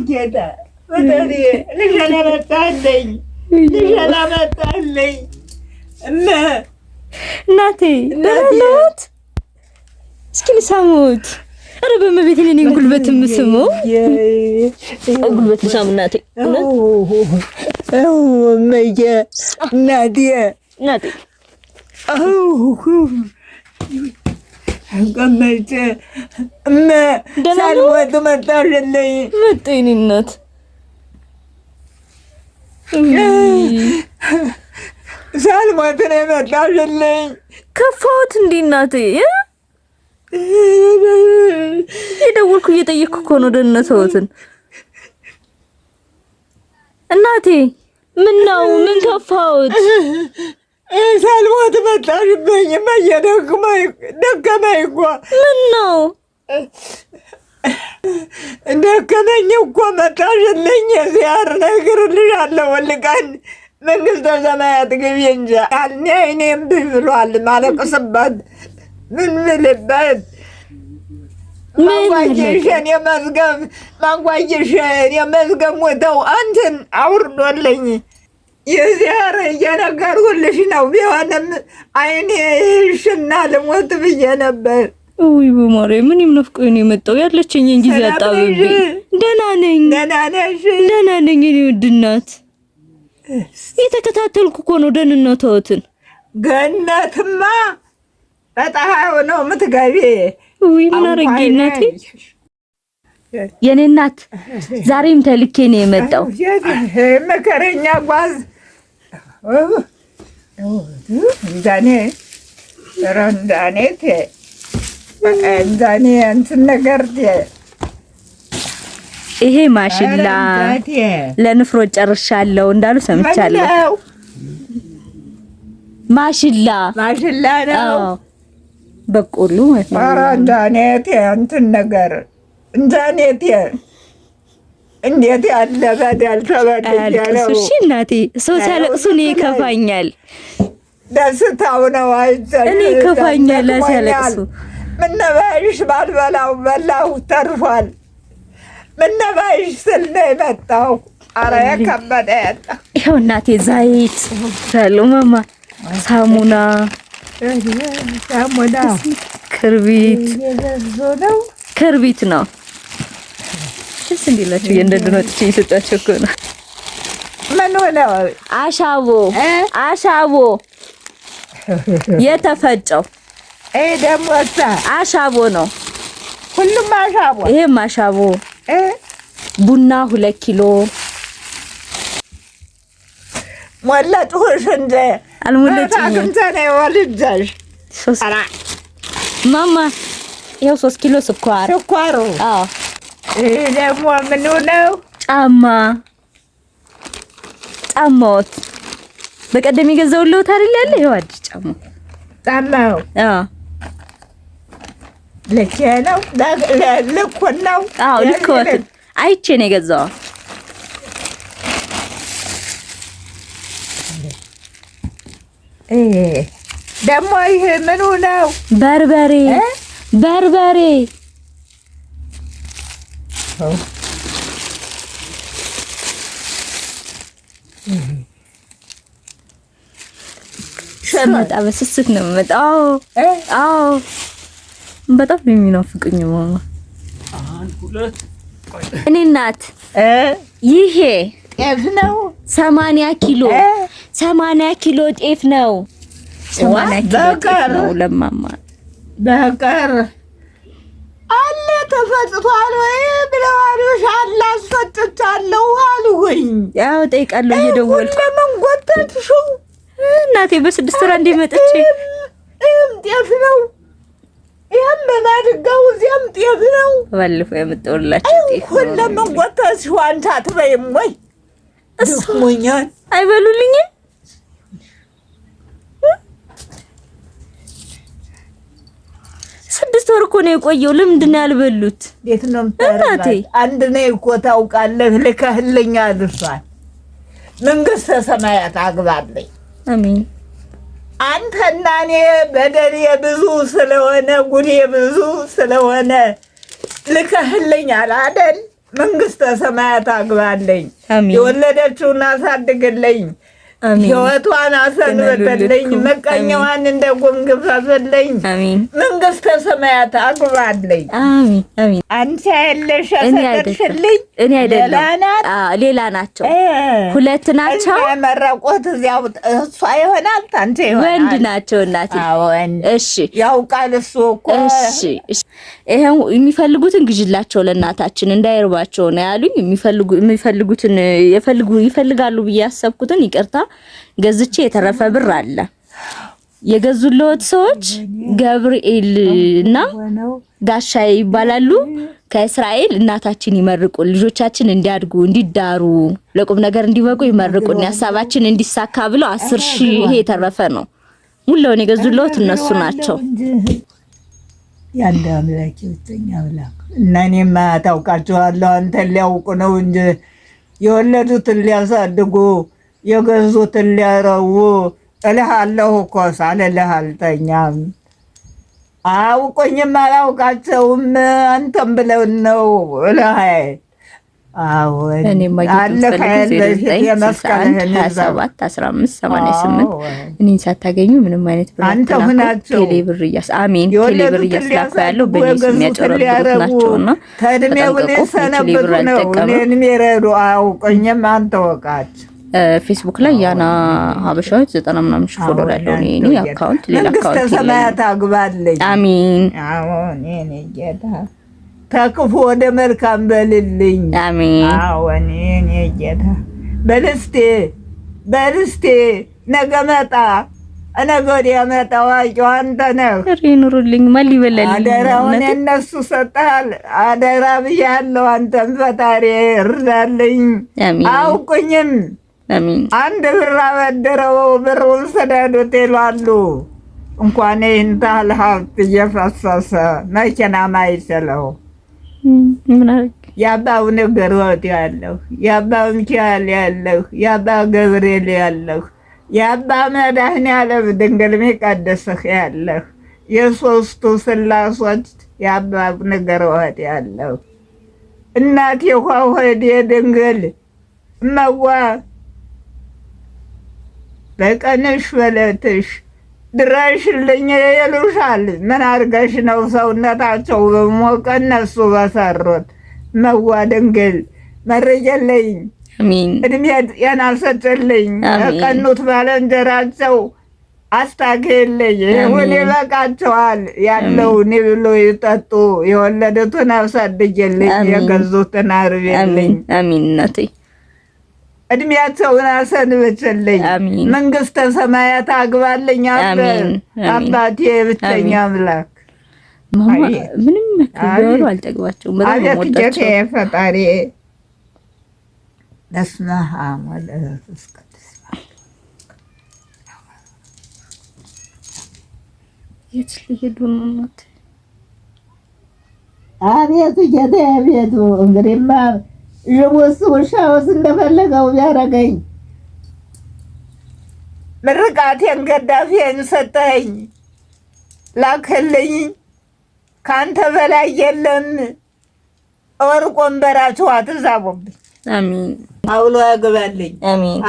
ጌታ ወደኔ ልጅና መጣልኝ ልጅና መጣልኝ እናቴ በእናት እስኪ ልሳሙት። ኧረ በመቤቴ እኔን ጉልበት የምስመው ጉልበት ልሳም እናቴ መየ እናቴ ቀመጭ ሳልሞት መጣሽልኝ መጣሁ የእኔ እናት ሳልሞት ነው የመጣሽልኝ። ከፋሁት እንዴ እናቴ? የደወልኩ እየጠየቅኩ እኮ ነው ደህንነትዎትን እናቴ። ምን ነው ምን ከፋሁት? ሳልሞት መጣሽብኝ። ደከመኝ እኮ። ምን ነው ደከመኝ እኮ መጣሽልኝ። ዚያር እነግርልሻለሁ ወልቀን መንግስተ ሰማያት ግቢ እንጂ አልኔ እኔም ብሏል ማለቅስበት ምን ልበት ማንጓየሽን የመዝገብ ሞተው አንተን አውርዶልኝ የዚያር እየነገርኩልሽ ነው። ቢሆንም አይኔ ይሽና ልሞት ብዬ ነበር። ውይ በማርያም ምንም ነፍቆኝ ነው የመጣው ያለችኝን ጊዜ አጣብቤ። ደህና ነኝ። ደህና ነሽ? ደህና ነኝ የኔ ውድ እናት። የተከታተልኩ እኮ ነው ደህንነትዎትን። ገነትማ በጣም ነው የምትገቢ። ውይ ምን አረጌ እናቴ? የኔ እናት ዛሬም ተልኬ ነው የመጣው። መከረኛ ጓዝ ዛኔ ረንዳኔት ዛኔ እንትን ነገር ይሄ ማሽላ ለንፍሮ ጨርሻለሁ እንዳሉ ሰምቻለሁ። ማሽላ ነው በቆሎ ማለት ነው። ረንዳኔት እንትን ነገር እንዛኔት እንዴት ያለ በደል ተበድያለሁ። እሺ እናቴ ሰው ሲያለቅሱ እኔ ይከፋኛል። ደስታው ነው አይደል? እኔ ይከፋኛል ሲያለቅሱ። ምን ነባይሽ ባልበላው በላው ተርፏል። ምን ነባይሽ ስል ነው የመጣው። ኧረ የከበደ ያጣ ይኸው እናቴ ዘይት ሳለው ማማ ሳሙና ክርቢት ነው። ደስ እንዲላችሁ እየንደድን ወጥቼ እየሰጣቸው እኮ ነው። ምን ሆነው? አሻቦ የተፈጨው ደግሞ አሻቦ ነው። ሁሉም አሻቦ። ይሄም አሻቦ። ቡና 2 ኪሎ ሞላጭሁሽ እንደ አልሞላጭኝም። ወልጃሽ ማማ ይኸው 3 ኪሎ ስኳሩ። አዎ ይሄ ደግሞ ምን ነው? ጫማዎት በቀደም የገዛሁልዎት አይደል ያለ? ይኸው አዲስ ጫማው። አዎ ልክ ነው። ልክ ነው። አዎ ልክ ነው። አይቼ ነው የገዛው። ደግሞ ይሄ ምኑ ነው? በርበሬ ሸመጣ በስስት ነው የምመጣው። አዎ በጣም ነው የሚናፍቁኝ ማማ። እኔ እናት ይሄ ጤፍ ነው 80 ኪሎ ጤፍ ነው። 80 ኪሎ ጤፍ ነው ለማማ በቀር አለ ተፈጥቷል ወይ ብለዋልሽ? አላስፈጭቻለሁ አልሁኝ። ያው ጠይቃለሁ እየደወልኩ ለምን ጎተትሽው እናቴ? በ6 ወር እንደ መጥቼ ጤፍ ነው። ይሄም በማድጋው እዚያም ጤፍ ነው። ባለፈው ያመጣሁላችሁ ጤፍ ነው። ለምን ጎተትሽው አንቺ አትበይም ወይ? ደክሞኛል። አይበሉልኝም። ስድስት ወር እኮ ነው የቆየው። ለምንድን ነው ያልበሉት? እንዴት ነው እናቴ? አንድ ነው እኮ ታውቃለህ። ልከህልኝ አድርሷል። መንግስተ ሰማያት አግባለኝ። አሜን። አንተና እኔ በደሌ ብዙ ስለሆነ ጉዴ ብዙ ስለሆነ ልከህልኛል አይደል? መንግስተ ሰማያት አግባልኝ። የወለደችውን አሳድግልኝ። ሕይወቷን አሰንብትልኝ። መቀኛዋን እንደ ጉም ግፈፍልኝ። መንግስተ ሰማያት አግባልኝ። አንቺ ያለሽ ያሰደድሽልኝ እኔ አይደለም ሌላ ናቸው። ሁለት ናቸው መረቆት እዚያው እሷ ይሆናል አንቺ ይሆናል። ወንድ ናቸው እናቴ። እሺ ያውቃል እሱ እኮ። እሺ ይሄው የሚፈልጉትን ግዥላቸው ለእናታችን እንዳይርባቸው ነው ያሉኝ። የሚፈልጉትን ይፈልጋሉ ብዬ ያሰብኩትን ይቅርታ ገዝቼ የተረፈ ብር አለ። የገዙለት ሰዎች ገብርኤል እና ጋሻይ ይባላሉ። ከእስራኤል እናታችን ይመርቁን፣ ልጆቻችን እንዲያድጉ እንዲዳሩ ለቁም ነገር እንዲበቁ ይመርቁን፣ ያሳባችን እንዲሳካ ብለው 10,000 ይሄ የተረፈ ነው። ሙሉውን የገዙለት እነሱ ናቸው። ያንተ አምላክ ይወተኛ አምላክ እና እኔማ ታውቃቸዋለሁ። አንተን ሊያውቁ ነው እንጂ የወለዱትን ሊያሳድጉ የገዙትን ሊያረቡ እልሃለሁ እኮ ሳልልህ አልተኛም። አውቆኝም አላውቃቸውም። አንተም ብለው ነው እልህ እኔን ሳታገኙ ምንም አይነት ብር ቴሌብር እያስላኩ ያለው በኔስ የሚያጨረብሩት ናቸውና ከእድሜውን የሰነብቱ ነው እኔን የሚረዱ። አውቆኝም አንተ ወቃቸው። ፌስቡክ ላይ ያና ሀበሻዎች 90 ምናምን ሺህ ፎሎወር ያለው እኔ አካውንት ሌላ አካውንት መንግስተ ሰማያት አግባልኝ። አሜን አዎን። እኔ ጌታ ተክፉ ወደ መልካም በልልኝ። አሜን አዎን። እኔ ጌታ በልስቴ ነገ መጣ ነገ ወዲያ መጣ ዋቂው አንተ ነህ። ይኑሩልኝ ማን ይበላልኝ። አደራውን እነሱ ሰጣል። አደራ ብያለሁ። አንተም ፈጣሪ እርዳልኝ። አውቁኝም አንድ ብር አበድረው ብሩን ስደዱት ይላሉ። እንኳን ይህን ታህል ሀብት እየፈሰሰ መኪና ማይችለው የአባው ንግሮት ያለሁ የአባ ሚካኤል ያለሁ የአባ ገብርኤል ያለሁ የአባ መድኃኔዓለም ድንግል የሚቀድስህ ያለሁ የሶስቱ ስላሶች የአባ ንግሮት ያለሁ እናቴ ሆዴ ድንግል እመዋ በቀንሽ በለትሽ ድረሽልኝ ይሉሻል። ምን አድርገሽ ነው ሰውነታቸው በሞቀ እነሱ በሰሩት መዋ ድንግል መረጀልኝ። እድሜ ጤና ሰጥልኝ። ቀኑት ባለንጀራቸው አስታክልኝ። ይሁን ይበቃቸዋል። ያለውን ይብሉ ይጠጡ። የወለዱትን አሳድግልኝ። የገዙትን አርቤልኝ። አሜን እናቴ እድሜያቸውን አሰንብትልኝ። መንግስተ ሰማያት አግባልኝ። አባቴ ብቸኛ አምላክ ምንም ከበሩ አልጠግባቸውም። አቤት ጌታዬ ፈጣሪ በስመ አብ ወወልድ ወመንፈስ ቅዱስ። የት ሊሄዱ ነው እናቴ? አቤቱ ጌታዬ አቤቱ። እንግዲህማ ዥቡስ ውሻውስ እንደፈለገው ቢያደርገኝ ምርቃቴን ገዳፊን ሰጠኸኝ ላክልኝ። ካንተ በላይ የለም። ወርቅ ወንበራችሁ አትዛቡብኝ። አሜን። አውሎ ያግባልኝ። አሜን።